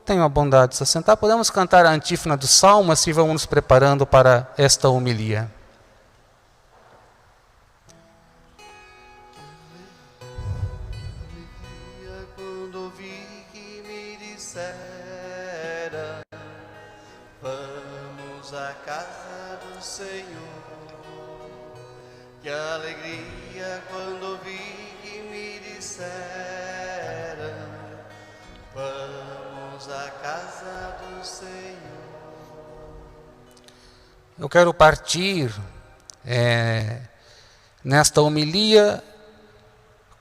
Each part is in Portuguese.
Tenham a bondade de se assentar. Podemos cantar a antífona do Salmo, assim vamos nos preparando para esta homilia. Quando ouvi que me dissera, vamos à casa do Senhor. Que alegria quando ouvi que me dissera, vamos à casa do Senhor. Eu quero partir nesta homilia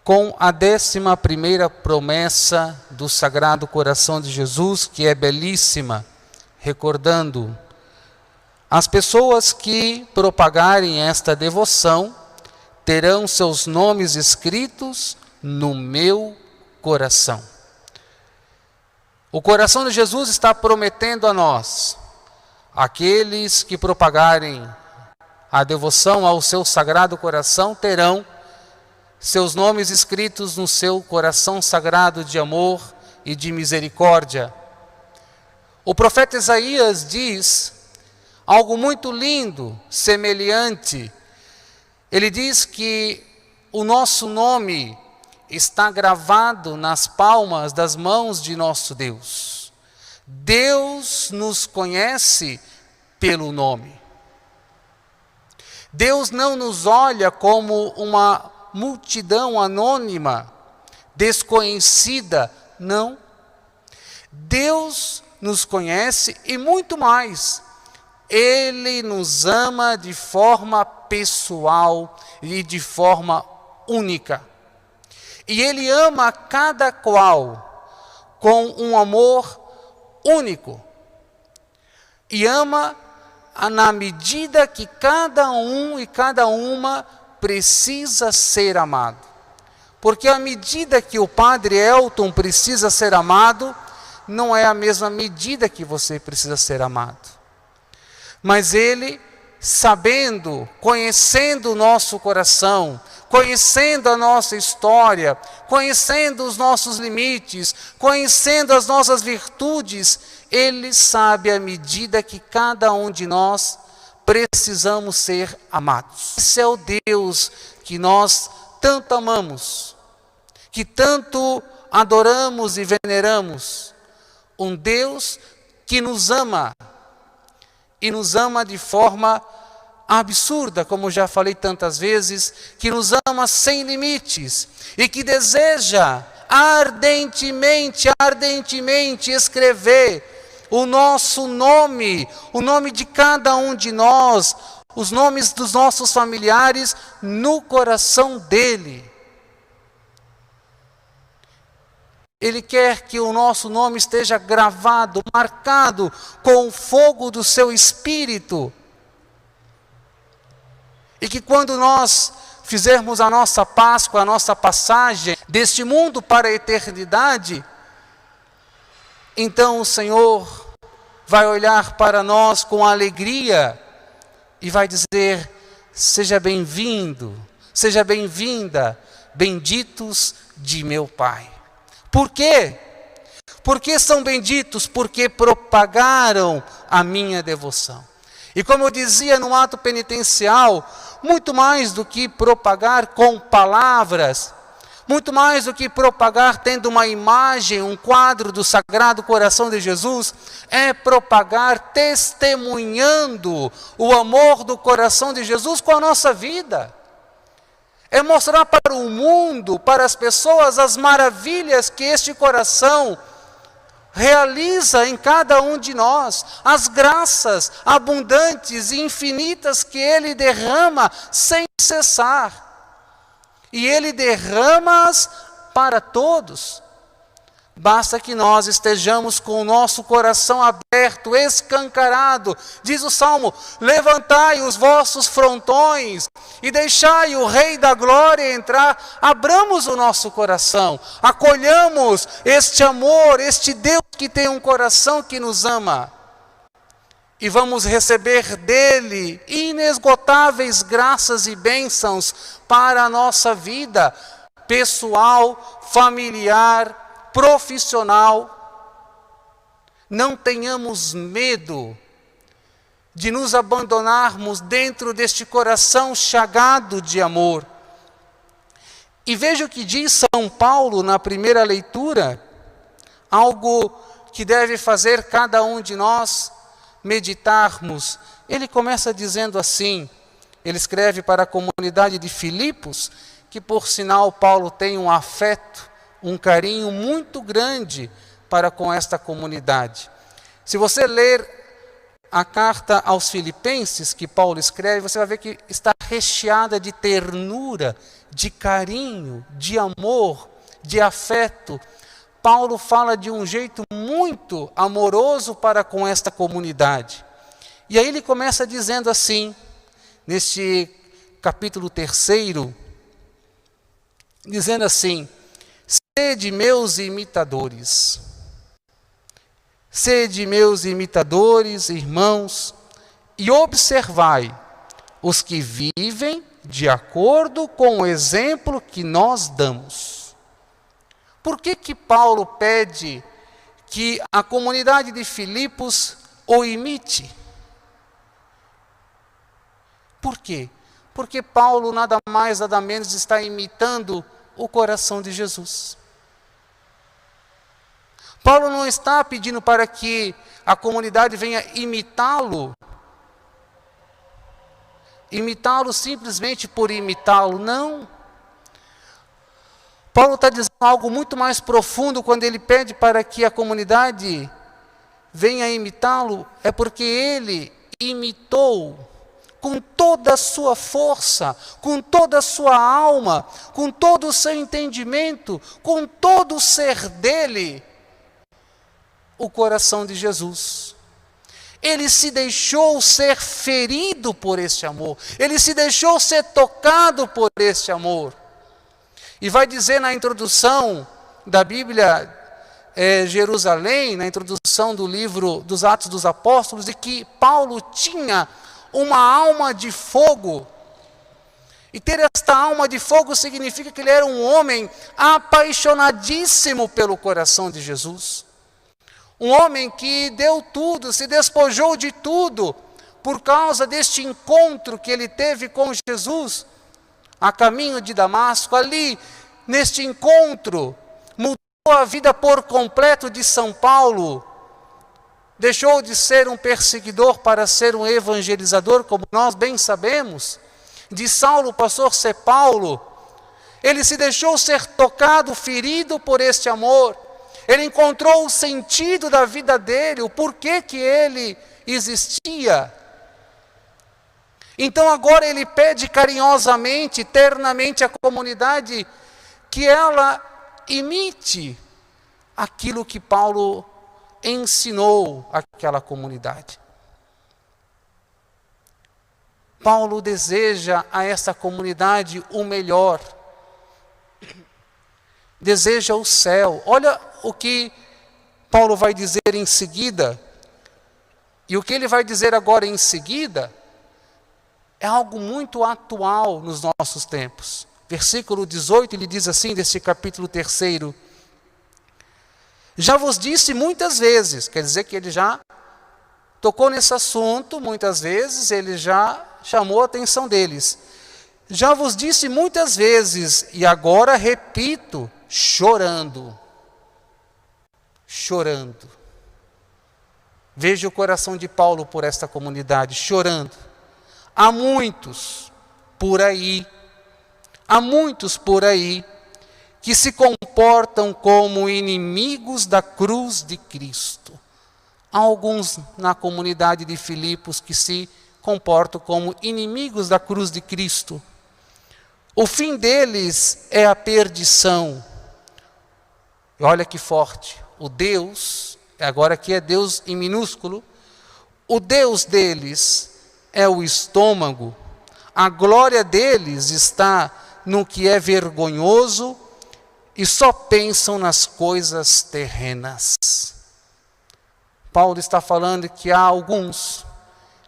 com a 11ª promessa do Sagrado Coração de Jesus, que é belíssima, recordando: as pessoas que propagarem esta devoção terão seus nomes escritos no meu coração. O coração de Jesus está prometendo a nós: aqueles que propagarem a devoção ao seu Sagrado Coração terão seus nomes escritos no seu coração sagrado de amor e de misericórdia. O profeta Isaías diz algo muito lindo, semelhante. Ele diz que o nosso nome está gravado nas palmas das mãos de nosso Deus. Deus nos conhece pelo nome. Deus não nos olha como uma multidão anônima, desconhecida, não. Deus nos conhece e muito mais. Ele nos ama de forma pessoal e de forma única. E Ele ama cada qual com um amor único. E ama na medida que cada um e cada uma precisa ser amado. Porque a medida que o Padre Elton precisa ser amado, não é a mesma medida que você precisa ser amado. Mas Ele, sabendo, conhecendo o nosso coração, conhecendo a nossa história, conhecendo os nossos limites, conhecendo as nossas virtudes, Ele sabe a medida que cada um de nós precisamos ser amados. Esse é o Deus que nós tanto amamos, que tanto adoramos e veneramos. Um Deus que nos ama, e nos ama de forma absurda, como já falei tantas vezes, que nos ama sem limites, e que deseja ardentemente escrever o nosso nome, o nome de cada um de nós, os nomes dos nossos familiares no coração dele. Ele quer que o nosso nome esteja gravado, marcado com o fogo do seu Espírito. E que quando nós fizermos a nossa Páscoa, a nossa passagem deste mundo para a eternidade, então o Senhor vai olhar para nós com alegria e vai dizer: seja bem-vindo, seja bem-vinda, benditos de meu Pai. Por quê? Porque são benditos? Porque propagaram a minha devoção. E como eu dizia no ato penitencial, muito mais do que propagar com palavras, muito mais do que propagar tendo uma imagem, um quadro do Sagrado Coração de Jesus, é propagar testemunhando o amor do coração de Jesus com a nossa vida. É mostrar para o mundo, para as pessoas, as maravilhas que este coração realiza em cada um de nós, as graças abundantes e infinitas que Ele derrama sem cessar. E Ele derrama-as para todos. Basta que nós estejamos com o nosso coração aberto, escancarado. Diz o Salmo: levantai os vossos frontões e deixai o Rei da Glória entrar. Abramos o nosso coração, acolhamos este amor, este Deus que tem um coração que nos ama. E vamos receber dele inesgotáveis graças e bênçãos para a nossa vida pessoal, familiar, profissional. não tenhamos medo de nos abandonarmos dentro deste coração chagado de amor. E veja o que diz São Paulo na primeira leitura, algo que deve fazer cada um de nós meditarmos. Ele começa dizendo assim, ele escreve para a comunidade de Filipos, que por sinal Paulo tem um afeto, um carinho muito grande para com esta comunidade. Se você ler a carta aos Filipenses que Paulo escreve, você vai ver que está recheada de ternura, de carinho, de amor, de afeto. Paulo fala de um jeito muito amoroso para com esta comunidade. E aí ele começa dizendo assim, neste capítulo 3, dizendo assim: sede meus imitadores. Sede meus imitadores, irmãos, e observai os que vivem de acordo com o exemplo que nós damos. Por que Paulo pede que a comunidade de Filipos o imite? Por quê? Porque Paulo nada mais, nada menos está imitando o coração de Jesus. Paulo não está pedindo para que a comunidade venha imitá-lo simplesmente por imitá-lo, não. Paulo está dizendo algo muito mais profundo quando ele pede para que a comunidade venha imitá-lo, é porque ele imitou com toda a sua força, com toda a sua alma, com todo o seu entendimento, com todo o ser dele, o coração de Jesus. Ele se deixou ser ferido por este amor. Ele se deixou ser tocado por este amor. E vai dizer na introdução da Bíblia Jerusalém, na introdução do livro dos Atos dos Apóstolos, de que Paulo tinha uma alma de fogo. E ter esta alma de fogo significa que ele era um homem apaixonadíssimo pelo coração de Jesus. Um homem que deu tudo, se despojou de tudo, por causa deste encontro que ele teve com Jesus, a caminho de Damasco. Ali, neste encontro, mudou a vida por completo de São Paulo. Deixou de ser um perseguidor para ser um evangelizador, como nós bem sabemos. De Saulo passou a ser Paulo. Ele se deixou ser tocado, ferido por este amor. Ele encontrou o sentido da vida dele, o porquê que ele existia. Então agora ele pede carinhosamente, ternamente à comunidade que ela imite aquilo que Paulo ensinou àquela comunidade. Paulo deseja a essa comunidade o melhor. Deseja o céu. Olha o que Paulo vai dizer em seguida. E o que ele vai dizer agora em seguida é algo muito atual nos nossos tempos. Versículo 18, ele diz assim, desse capítulo 3. Já vos disse muitas vezes, quer dizer que ele já tocou nesse assunto muitas vezes, ele já chamou a atenção deles. Já vos disse muitas vezes, e agora repito, chorando. Chorando. Veja o coração de Paulo por esta comunidade, chorando. Há muitos por aí que se comportam como inimigos da cruz de Cristo. Há alguns na comunidade de Filipos que se comportam como inimigos da cruz de Cristo. O fim deles é a perdição. Olha que forte. O Deus, agora aqui é Deus em minúsculo, o Deus deles é o estômago. A glória deles está no que é vergonhoso e só pensam nas coisas terrenas. Paulo está falando que há alguns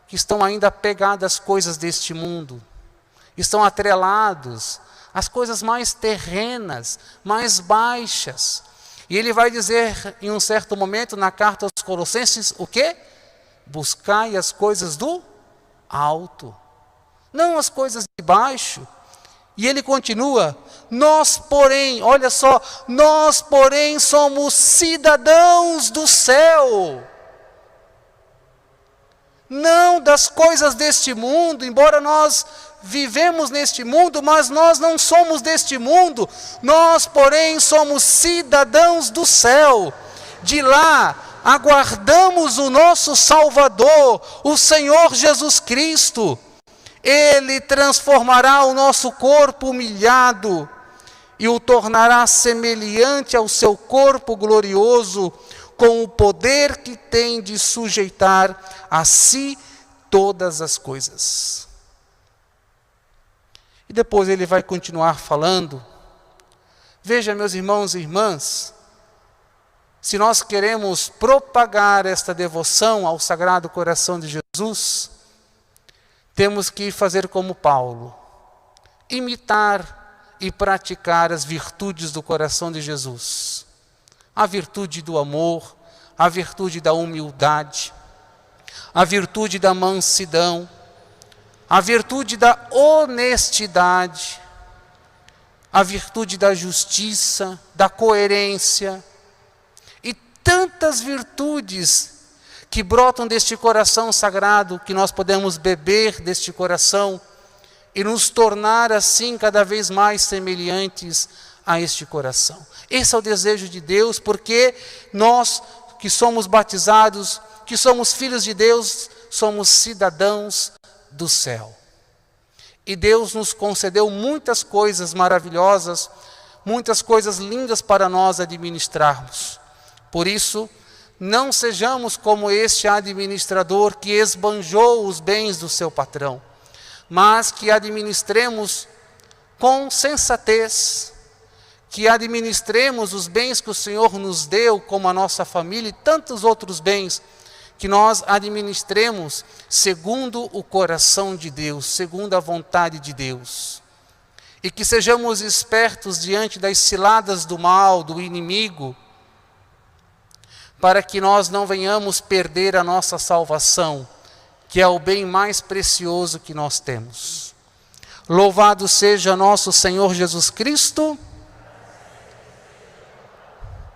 que estão ainda apegados às coisas deste mundo, estão atrelados às coisas mais terrenas, mais baixas. E ele vai dizer em um certo momento na carta aos Colossenses o quê? Buscai as coisas do alto, não as coisas de baixo. E ele continua, nós porém, olha só, nós porém somos cidadãos do céu, não das coisas deste mundo, embora nós vivemos neste mundo, mas nós não somos deste mundo, nós porém somos cidadãos do céu, de lá aguardamos o nosso Salvador, o Senhor Jesus Cristo. Ele transformará o nosso corpo humilhado e o tornará semelhante ao seu corpo glorioso, com o poder que tem de sujeitar a si todas as coisas. E depois ele vai continuar falando. Veja, meus irmãos e irmãs, se nós queremos propagar esta devoção ao Sagrado Coração de Jesus, temos que fazer como Paulo, imitar e praticar as virtudes do coração de Jesus. A virtude do amor, a virtude da humildade, a virtude da mansidão, a virtude da honestidade, a virtude da justiça, da coerência, e tantas virtudes que brotam deste coração sagrado, que nós podemos beber deste coração e nos tornar assim cada vez mais semelhantes a este coração. Esse é o desejo de Deus, porque nós que somos batizados, que somos filhos de Deus, somos cidadãos do céu. E Deus nos concedeu muitas coisas maravilhosas, muitas coisas lindas para nós administrarmos. Por isso, não sejamos como este administrador que esbanjou os bens do seu patrão, mas que administremos com sensatez, que administremos os bens que o Senhor nos deu, como a nossa família e tantos outros bens, que nós administremos segundo o coração de Deus, segundo a vontade de Deus. E que sejamos espertos diante das ciladas do mal, do inimigo, para que nós não venhamos perder a nossa salvação, que é o bem mais precioso que nós temos. Louvado seja nosso Senhor Jesus Cristo.